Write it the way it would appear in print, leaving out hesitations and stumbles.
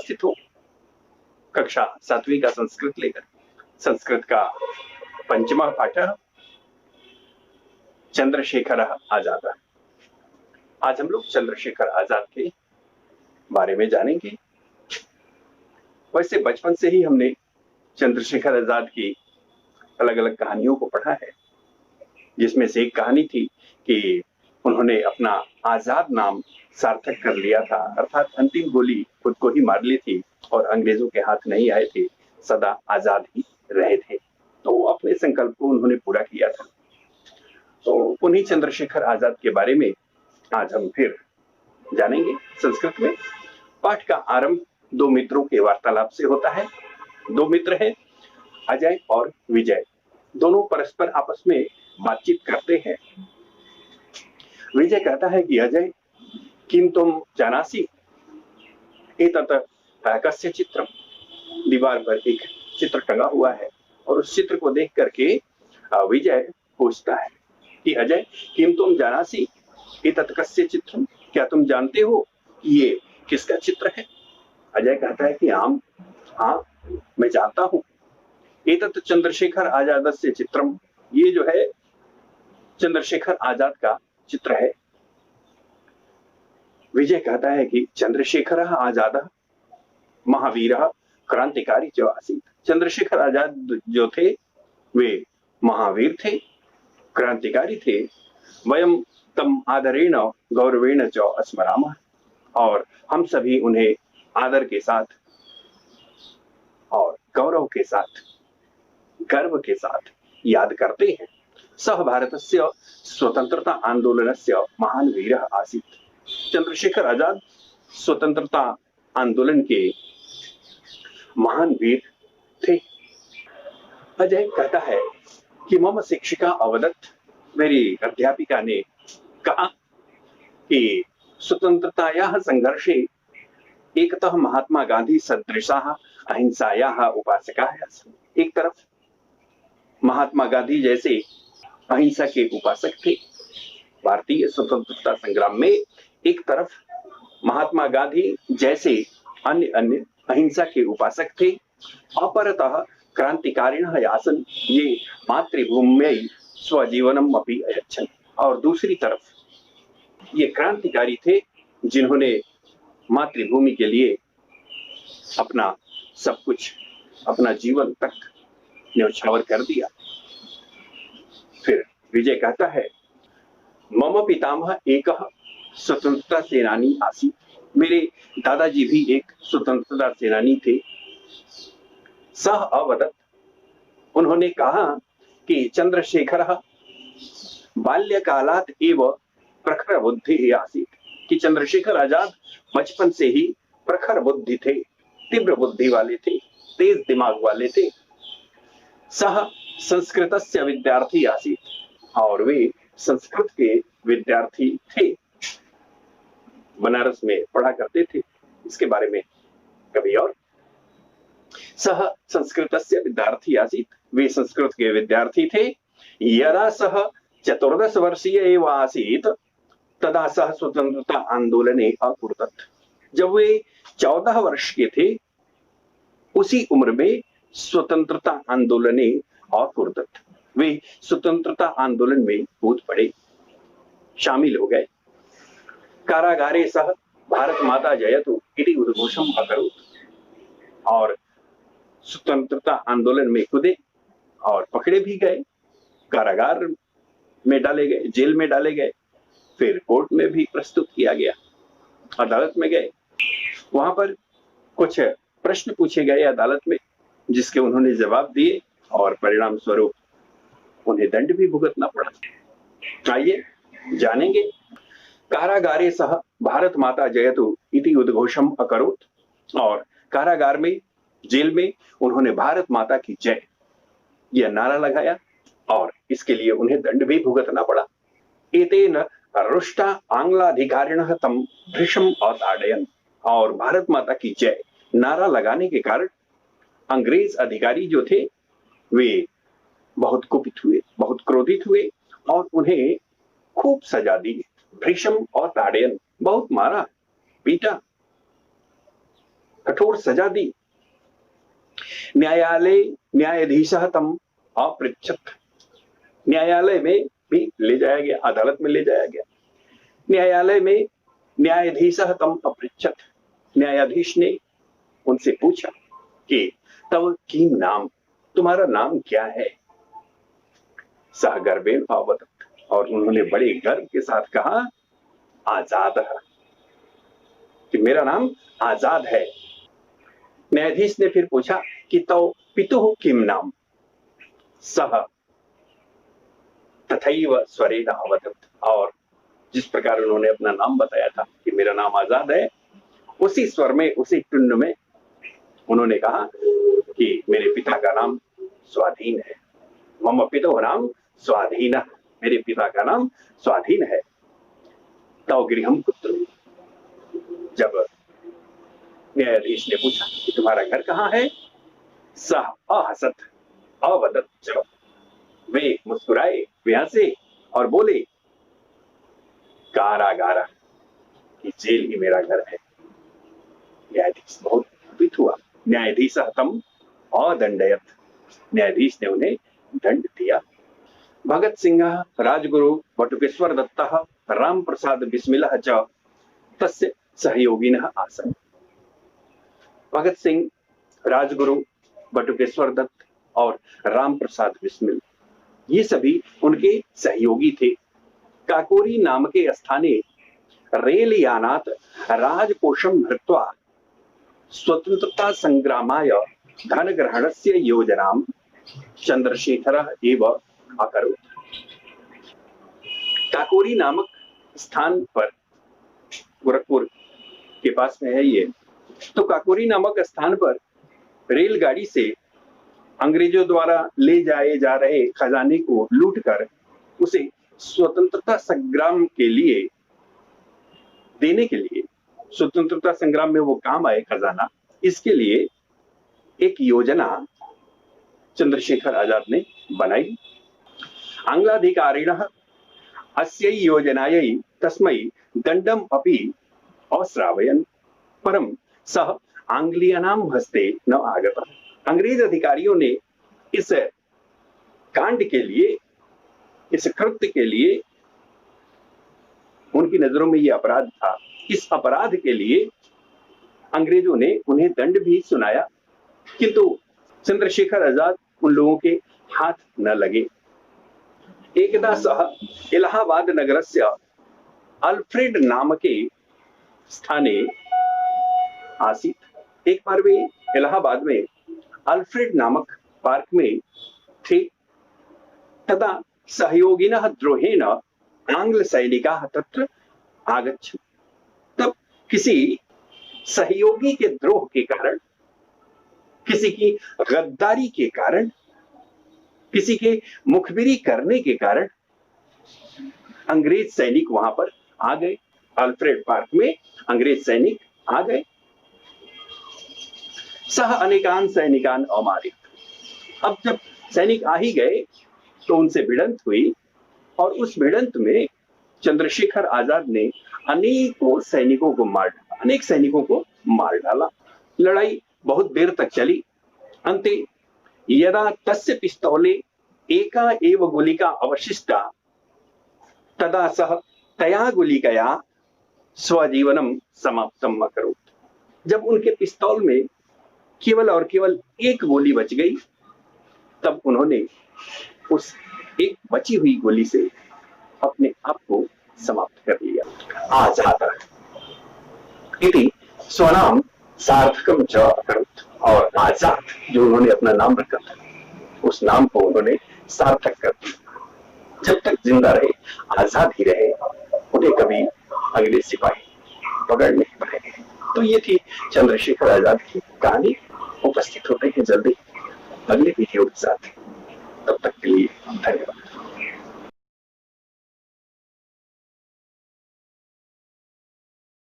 उपस्थित हो कक्षा 7वीं का संस्कृत लेकर। संस्कृत का पंचमः पाठः चंद्रशेखर आजाद। आज हम लोग चंद्रशेखर आजाद के बारे में जानेंगे। वैसे बचपन से ही हमने चंद्रशेखर आजाद की अलग अलग कहानियों को पढ़ा है, जिसमें से एक कहानी थी कि उन्होंने अपना आजाद नाम सार्थक कर लिया था, अर्थात अंतिम गोली खुद को ही मार ली थी और अंग्रेजों के हाथ नहीं आए थे, सदा आजाद ही रहे थे। तो अपने संकल्प को उन्होंने पूरा किया था। तो उन्हीं चंद्रशेखर आजाद के बारे में आज हम फिर जानेंगे। संस्कृत में पाठ का आरंभ दो मित्रों के वार्तालाप से होता है। दो मित्र हैं, अजय और विजय। दोनों परस्पर आपस में बातचीत करते हैं। विजय कहता है कि अजय, किम तुम जानासी एतत् कस्य चित्रम। दीवार पर एक चित्र टंगा हुआ है और उस चित्र को देख करके विजय पूछता है कि अजय, किम तुम जानासी एतत् कस्य चित्रम। क्या तुम जानते हो कि ये किसका चित्र है? अजय कहता है कि हाँ, मैं जानता हूं। एतत् चंद्रशेखर आजादस्य चित्रम। ये जो है चंद्रशेखर आजाद का चित्र है। विजय कहता है कि चंद्रशेखर आजाद महावीर क्रांतिकारी जो आसीत। चंद्रशेखर आजाद जो थे वे महावीर थे, क्रांतिकारी थे। वयम तम आदरेण गौरवेण च अस्मरामः। और हम सभी उन्हें आदर के साथ और गौरव के साथ, गर्व के साथ याद करते हैं। सह भारतस्य स्वतंत्रता आंदोलनस्य महान वीरः आसीत्। चंद्रशेखर आजाद स्वतंत्रता आंदोलन के महान वीर थे। अजय कहता है कि मम शिक्षिका अवदत्, मेरी अध्यापिका ने कहा कि स्वतंत्रतायाः संघर्षे एकतः महात्मा गांधी सदृशाः अहिंसायाः उपासकाः आसन्। एक तरफ महात्मा गांधी जैसे अहिंसा के उपासक थे भारतीय स्वतंत्रता संग्राम में, एक तरफ महात्मा गांधी जैसे अन्य अहिंसा के उपासक थे। अपरतः क्रांतिकारिणः आसन्, ये मातृभूम्यै स्वजीवनम अपि अयच्छन्। और दूसरी तरफ ये क्रांतिकारी थे जिन्होंने मातृभूमि के लिए अपना सब कुछ, अपना जीवन तक न्यौछावर कर दिया। फिर विजय कहता है, मम पितामह एकः स्वतंत्रता सेनानी आसीत्। मेरे दादाजी भी एक स्वतंत्रता सेनानी थे। सह अवदत्, उन्होंने कहा कि चंद्रशेखरः बाल्यकालात् एव प्रखर बुद्धि आसीत्, कि चंद्रशेखर आजाद बचपन से ही प्रखर बुद्धि थे, तीव्र बुद्धि वाले थे, तेज दिमाग वाले थे। सह संस्कृतस्य विद्यार्थी आसीत्, और वे संस्कृत के विद्यार्थी थे, बनारस में पढ़ा करते थे। इसके बारे में कभी और। सह संस्कृतस्य विद्यार्थी आसीत्, वे संस्कृत के विद्यार्थी थे। यदा सह 14 वर्षीय एव आसीत् तदा सह स्वतंत्रता आंदोलने अकुर्वत्। जब वे 14 वर्ष के थे, उसी उम्र में स्वतंत्रता आंदोलने अकुर्वत्, वे स्वतंत्रता आंदोलन में कूद पड़े, शामिल हो गए। कारागारे सह भारत माता जयतु इति उद्घोषम अकरोत्। और स्वतंत्रता आंदोलन में कूदे और पकड़े भी गए, कारागार में डाले गए, जेल में डाले गए, फिर कोर्ट में भी प्रस्तुत किया गया, अदालत में गए। वहां पर कुछ प्रश्न पूछे गए अदालत में, जिसके उन्होंने जवाब दिए और परिणाम स्वरूप उन्हें दंड भी भुगतना पड़ा। आइए जानेंगे। कारागारे सह भारत माता जयतु इति उद्घोषम अकरोत्। और कारागार में, जेल में उन्होंने भारत माता की जय यह नारा लगाया और इसके लिए उन्हें दंड भी भुगतना पड़ा। एतेन रुष्टा आंग्लाधिकारिणः तम भृशम अताडयन्। और भारत माता की जय नारा लगाने के कारण अंग्रेज अधिकारी जो थे वे बहुत कुपित हुए, बहुत क्रोधित हुए और उन्हें खूब सजा दी। भृशम और ताड़यन, बहुत मारा, पीटा। कठोर सजा दी। न्यायालय न्यायाधीशः तम अपृच्छत्, न्यायालय में भी ले जाया गया, अदालत में ले जाया गया। न्यायालय में न्यायाधीशः तम अपृच्छत्, न्यायाधीश ने उनसे पूछा कि तव किम नाम, तुम्हारा नाम क्या है। सह गर्वेण अवदत्, और उन्होंने बड़े गर्व के साथ कहा आजाद है, कि मेरा नाम आजाद है। न्यायाधीश ने फिर पूछा कि तव पितुः किम नाम, सह तथैव स्वरेण अवदत्, और जिस प्रकार उन्होंने अपना नाम बताया था कि मेरा नाम आजाद है, उसी स्वर में, उसी टुन में उन्होंने कहा कि मेरे पिता का नाम स्वाधीन है। मम पितुः नाम स्वाधीन, मेरे पिता का नाम स्वाधीन है। तव गृहं कुत्र, जब न्यायाधीश ने पूछा कि तुम्हारा घर कहाँ है, सह अहसत अवदत् च, वे मुस्कुराए, वे हंसे और बोले कारागार, कि जेल ही मेरा घर है। न्यायाधीश बहुत कुपित हुआ। न्यायाधीश तम अदंडयत, न्यायाधीश ने उन्हें दंड दिया। भगत सिंह राजगुरु बटुकेश्वर दत्तः राम प्रसाद बिस्मिलः च तस्य सहयोगिनः आसन्। भगत सिंह, राजगुरु बटुकेश्वर दत्त और राम प्रसाद बिस्मिल, ये सभी उनके सहयोगी थे। काकोरी नाम के स्थाने रेल यानात राजकोषं धृत्वा स्वतंत्रता संग्रामाय धन ग्रहणस्य योजनां चंद्रशेखरः एव अकरोत्। काकोरी नामक स्थान पर, गोरखपुर के पास में है ये, तो काकोरी नामक स्थान पर रेलगाड़ी से अंग्रेजों द्वारा ले जाए जा रहे खजाने को लूटकर उसे स्वतंत्रता संग्राम के लिए देने के लिए, स्वतंत्रता संग्राम में वो काम आए खजाना, इसके लिए एक योजना चंद्रशेखर आजाद ने बनाई। आंग्लाधिकारिणः अस्यै योजनायै तस्मै दंडम अपि अश्रावयन्, परम सः आंग्लीयानां हस्ते न आगतः। अंग्रेज अधिकारियों ने इस कांड के लिए, इस कृत्य के लिए, उनकी नजरों में यह अपराध था, इस अपराध के लिए अंग्रेजों ने उन्हें दंड भी सुनाया, किंतु चंद्रशेखर आजाद उन लोगों के हाथ न लगे। एकदा सः इलाहाबाद नगरस्य अल्फ्रेड नामके स्थाने आसीत्। एक बार वे इलाहाबाद में अल्फ्रेड नामक पार्क में थे। तदा सहयोगिनः द्रोहेण आंग्ल सैनिकाः तत्र आगच्छन्। तब किसी सहयोगी के द्रोह के कारण, किसी की गद्दारी के कारण, किसी के मुखबिरी करने के कारण अंग्रेज सैनिक वहां पर आ गए। अल्फ्रेड पार्क में अंग्रेज सैनिक आ गए। सह अनेकान सैनिकान अमारित। अब जब सैनिक आ ही गए तो उनसे भिड़ंत हुई, और उस भिड़ंत में चंद्रशेखर आजाद ने अनेक सैनिकों को मार डाला। लड़ाई बहुत देर तक चली। अन्ते यदा तस्य पिस्तौले एका एव गुलिका अवशिष्टा तदा सः तया गुलिकया स्वजीवनं समाप्तम् अकरोत्। जब उनके पिस्तौल में केवल और केवल एक गोली बच गई, तब उन्होंने उस एक बची हुई गोली से अपने आप को समाप्त कर लिया। आजाद इति स्वनाम सार्थकम च अकरोत्, और आजाद जो उन्होंने अपना नाम रखा था, उस नाम को उन्होंने सार्थक कर दिया। जब तक जिंदा रहे आजाद ही रहे, उन्हें कभी अंग्रेज सिपाही पकड़ नहीं पाएंगे। तो ये थी चंद्रशेखर आजाद की कहानी। उपस्थित होते हैं जल्दी अगले वीडियो के साथ, तब तक के लिए धन्यवाद।